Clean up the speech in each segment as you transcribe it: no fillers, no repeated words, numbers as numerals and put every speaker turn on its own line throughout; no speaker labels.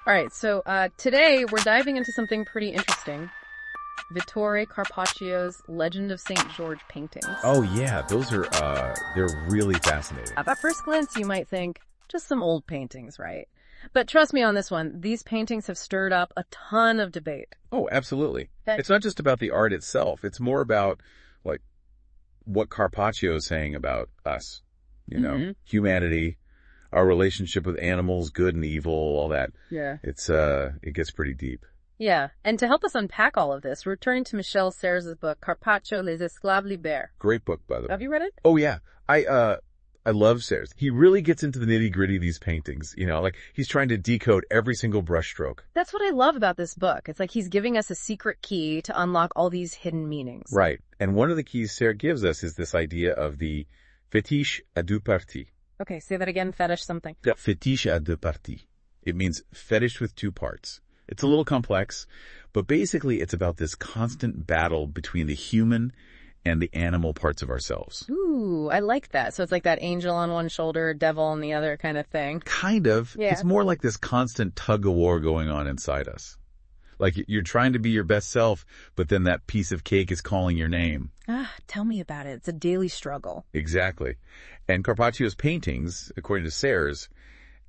All right, so today we're diving into something pretty interesting. Vittore Carpaccio's Legend of St. George paintings.
Oh yeah, those are, they're really fascinating.
At first glance, you might think, just some old paintings, right? But trust me on this one, these paintings have stirred up a ton of debate.
Oh, absolutely.
Okay.
It's not just about the art itself. It's more about, like, what Carpaccio is saying about us. You know, humanity, our relationship with animals, good and evil, all that.
Yeah.
It gets pretty deep.
Yeah, and to help us unpack all of this, we're turning to Michel Serres' book, Carpaccio, Les esclaves libérés.
Great book, by the way.
Have you read it?
Oh yeah. I love Serres. He really gets into the nitty-gritty of these paintings. You know, like he's trying to decode every single brushstroke.
That's what I love about this book. It's like he's giving us a secret key to unlock all these hidden meanings.
Right. And one of the keys Serres gives us is this idea of the fétiche à deux parties.
Okay, say that again, fetish something.
Yeah. Fétiche à deux parties. It means fetish with two parts. It's a little complex, but basically it's about this constant battle between the human and the animal parts of ourselves.
Ooh, I like that. So it's like that angel on one shoulder, devil on the other kind of thing.
Kind of.
Yeah.
It's more like this constant tug-of-war going on inside us. Like you're trying to be your best self, but then that piece of cake is calling your name.
Tell me about it. It's a daily struggle.
Exactly. And Carpaccio's paintings, according to Serres,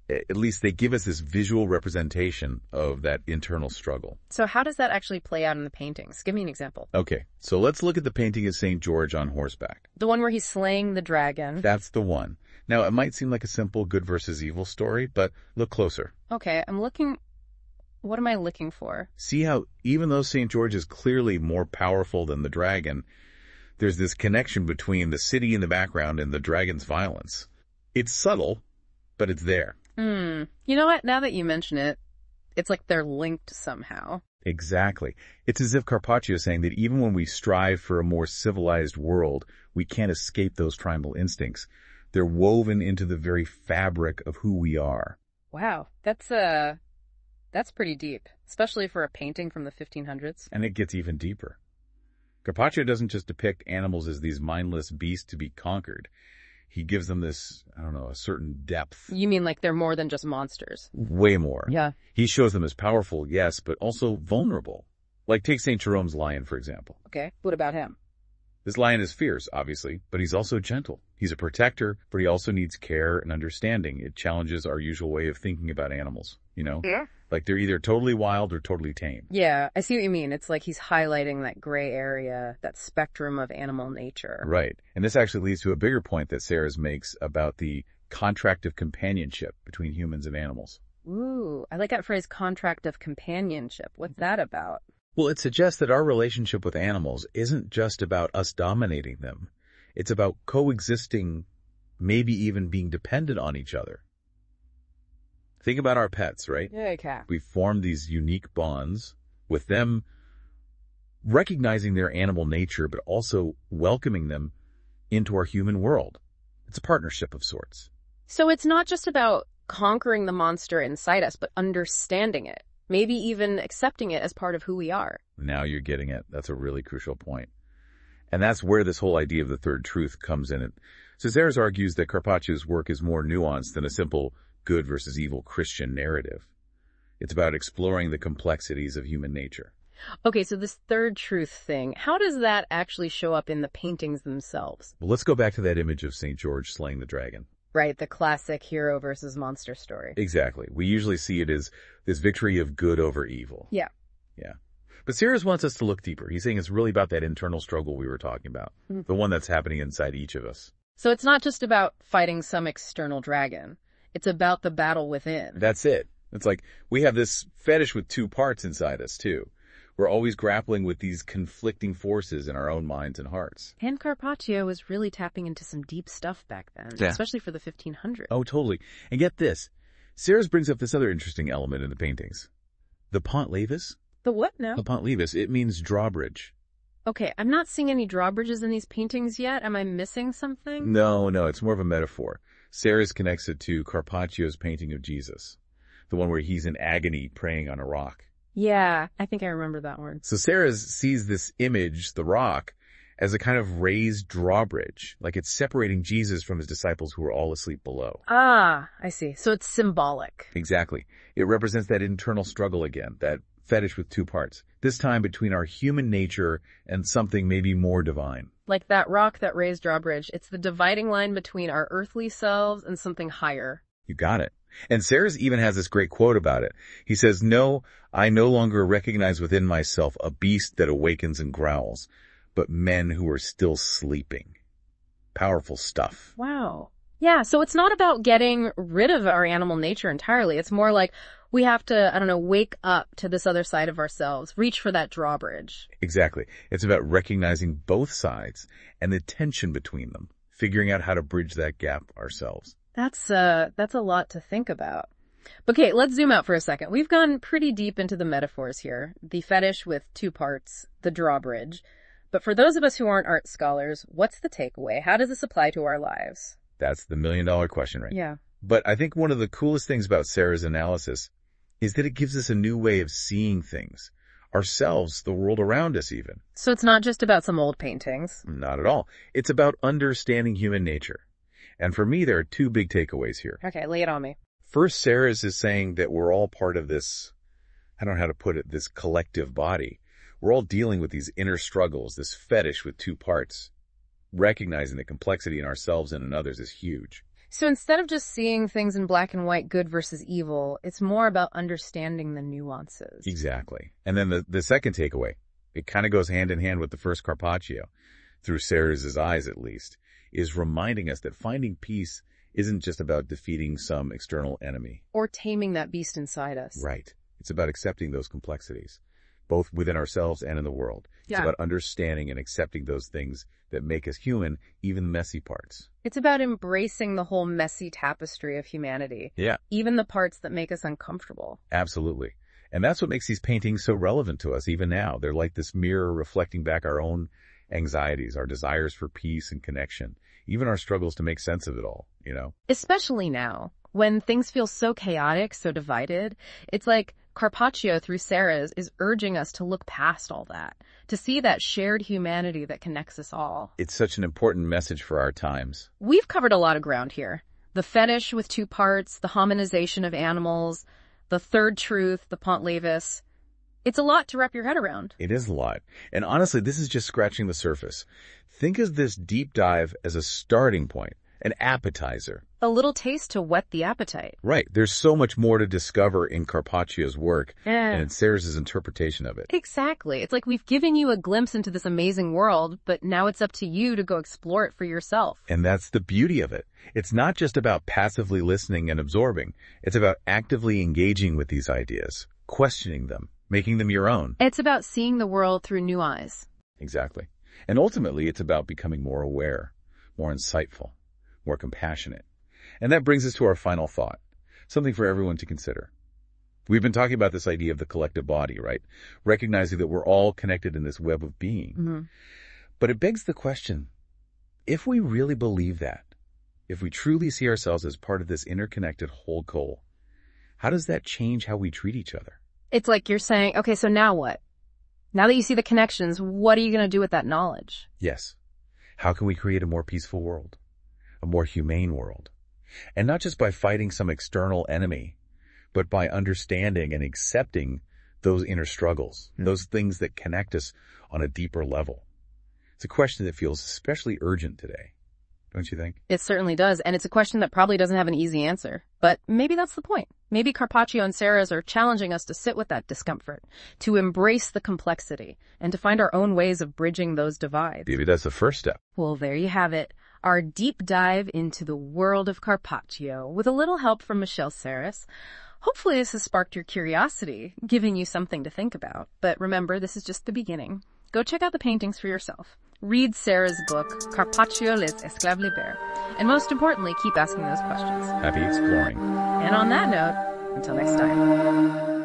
at least they give us this visual representation of that internal struggle.
So how does that actually play out in the paintings? Give me an example.
Okay, so let's look at the painting of St. George on horseback.
The one where he's slaying the dragon.
That's the one. Now, it might seem like a simple good versus evil story, but look closer.
Okay, I'm looking... What am I looking for?
See how even though St. George is clearly more powerful than the dragon, there's this connection between the city in the background and the dragon's violence. It's subtle, but it's there.
You know what? Now that you mention it, it's like they're linked somehow.
Exactly. It's as if Carpaccio is saying that even when we strive for a more civilized world, we can't escape those primal instincts. They're woven into the very fabric of who we are.
Wow, that's pretty deep, especially for a painting from the 1500s.
And it gets even deeper. Carpaccio doesn't just depict animals as these mindless beasts to be conquered. He gives them this, I don't know, a certain depth.
You mean like they're more than just monsters?
Way more.
Yeah.
He shows them as powerful, yes, but also vulnerable. Like take St. Jerome's lion, for example.
Okay, what about him?
This lion is fierce, obviously, but he's also gentle. He's a protector, but he also needs care and understanding. It challenges our usual way of thinking about animals, you know?
Yeah.
Like they're either totally wild or totally tame.
Yeah, I see what you mean. It's like he's highlighting that gray area, that spectrum of animal nature.
Right. And this actually leads to a bigger point that Serres makes about the contract of companionship between humans and animals.
Ooh, I like that phrase, contract of companionship. What's that about?
Well, it suggests that our relationship with animals isn't just about us dominating them. It's about coexisting, maybe even being dependent on each other. Think about our pets, right?
Yeah, cat.
We form these unique bonds with them, recognizing their animal nature, but also welcoming them into our human world. It's a partnership of sorts.
So it's not just about conquering the monster inside us, but understanding it. Maybe even accepting it as part of who we are.
Now you're getting it. That's a really crucial point. And that's where this whole idea of the third truth comes in. So Serres argues that Carpaccio's work is more nuanced than a simple good versus evil Christian narrative. It's about exploring the complexities of human nature.
Okay, so this third truth thing, how does that actually show up in the paintings themselves?
Well, let's go back to that image of St. George slaying the dragon.
Right, the classic hero versus monster story.
Exactly. We usually see it as this victory of good over evil.
Yeah.
Yeah. But Serres wants us to look deeper. He's saying it's really about that internal struggle we were talking about, the one that's happening inside each of us.
So it's not just about fighting some external dragon. It's about the battle within.
That's it. It's like we have this fetish with two parts inside us, too. We're always grappling with these conflicting forces in our own minds and hearts.
And Carpaccio was really tapping into some deep stuff back then, especially for the 1500s.
Oh, totally. And get this. Serres brings up this other interesting element in the paintings. The pont levis.
The what now?
The pont levis. It means drawbridge.
Okay, I'm not seeing any drawbridges in these paintings yet. Am I missing something?
No, it's more of a metaphor. Serres connects it to Carpaccio's painting of Jesus, the one where he's in agony praying on a rock.
Yeah, I think I remember that one.
So Serres sees this image, the rock, as a kind of raised drawbridge, like it's separating Jesus from his disciples who are all asleep below.
Ah, I see. So it's symbolic.
Exactly. It represents that internal struggle again, that fetish with two parts, this time between our human nature and something maybe more divine.
Like that rock that raised drawbridge, it's the dividing line between our earthly selves and something higher.
You got it. And Serres even has this great quote about it. He says, "No, I no longer recognize within myself a beast that awakens and growls, but men who are still sleeping." Powerful stuff.
Wow. Yeah, so it's not about getting rid of our animal nature entirely. It's more like we have to, wake up to this other side of ourselves, reach for that drawbridge.
Exactly. It's about recognizing both sides and the tension between them, figuring out how to bridge that gap ourselves.
That's a lot to think about. Okay, let's zoom out for a second. We've gone pretty deep into the metaphors here. The fetish with two parts, the drawbridge. But for those of us who aren't art scholars, what's the takeaway? How does this apply to our lives?
That's the million-dollar question, right?
Yeah.
But I think one of the coolest things about Serres' analysis is that it gives us a new way of seeing things, ourselves, the world around us even.
So it's not just about some old paintings.
Not at all. It's about understanding human nature. And for me, there are two big takeaways here.
Okay, lay it on me.
First, Serres is saying that we're all part of this, I don't know how to put it, this collective body. We're all dealing with these inner struggles, this fetish with two parts. Recognizing the complexity in ourselves and in others is huge.
So instead of just seeing things in black and white, good versus evil, it's more about understanding the nuances.
Exactly. And then the second takeaway, it kind of goes hand in hand with the first Carpaccio, through Serres' eyes at least, is reminding us that finding peace isn't just about defeating some external enemy.
Or taming that beast inside us.
Right. It's about accepting those complexities, both within ourselves and in the world.
Yeah.
It's about understanding and accepting those things that make us human, even the messy parts.
It's about embracing the whole messy tapestry of humanity.
Yeah.
Even the parts that make us uncomfortable.
Absolutely. And that's what makes these paintings so relevant to us even now. They're like this mirror reflecting back our own anxieties, our desires for peace and connection, even our struggles to make sense of it all, you know?
Especially now, when things feel so chaotic, so divided. It's like Carpaccio through Serres is urging us to look past all that, to see that shared humanity that connects us all.
It's such an important message for our times.
We've covered a lot of ground here. The fetish with two parts, the hominization of animals, the third truth, the pont levis. It's a lot to wrap your head around.
It is a lot. And honestly, this is just scratching the surface. Think of this deep dive as a starting point, an appetizer.
A little taste to whet the appetite.
Right. There's so much more to discover in Carpaccio's work and in Serres' interpretation of it.
Exactly. It's like we've given you a glimpse into this amazing world, but now it's up to you to go explore it for yourself.
And that's the beauty of it. It's not just about passively listening and absorbing. It's about actively engaging with these ideas, questioning them, making them your own.
It's about seeing the world through new eyes.
Exactly. And ultimately, it's about becoming more aware, more insightful, more compassionate. And that brings us to our final thought, something for everyone to consider. We've been talking about this idea of the collective body, right? Recognizing that we're all connected in this web of being.
Mm-hmm.
But it begs the question, if we really believe that, if we truly see ourselves as part of this interconnected whole whole, how does that change how we treat each other?
It's like you're saying, okay, so now what? Now that you see the connections, what are you going to do with that knowledge?
Yes. How can we create a more peaceful world? A more humane world? And not just by fighting some external enemy, but by understanding and accepting those inner struggles, those things that connect us on a deeper level. It's a question that feels especially urgent today, don't you think?
It certainly does, and it's a question that probably doesn't have an easy answer. But maybe that's the point. Maybe Carpaccio and Serres are challenging us to sit with that discomfort, to embrace the complexity, and to find our own ways of bridging those divides.
Maybe that's the first step.
Well, there you have it. Our deep dive into the world of Carpaccio with a little help from Michel Serres. Hopefully this has sparked your curiosity, giving you something to think about. But remember, this is just the beginning. Go check out the paintings for yourself. Read Serres' book, Carpaccio, les esclaves libérés. And most importantly, keep asking those questions.
Happy exploring.
And on that note, until next time.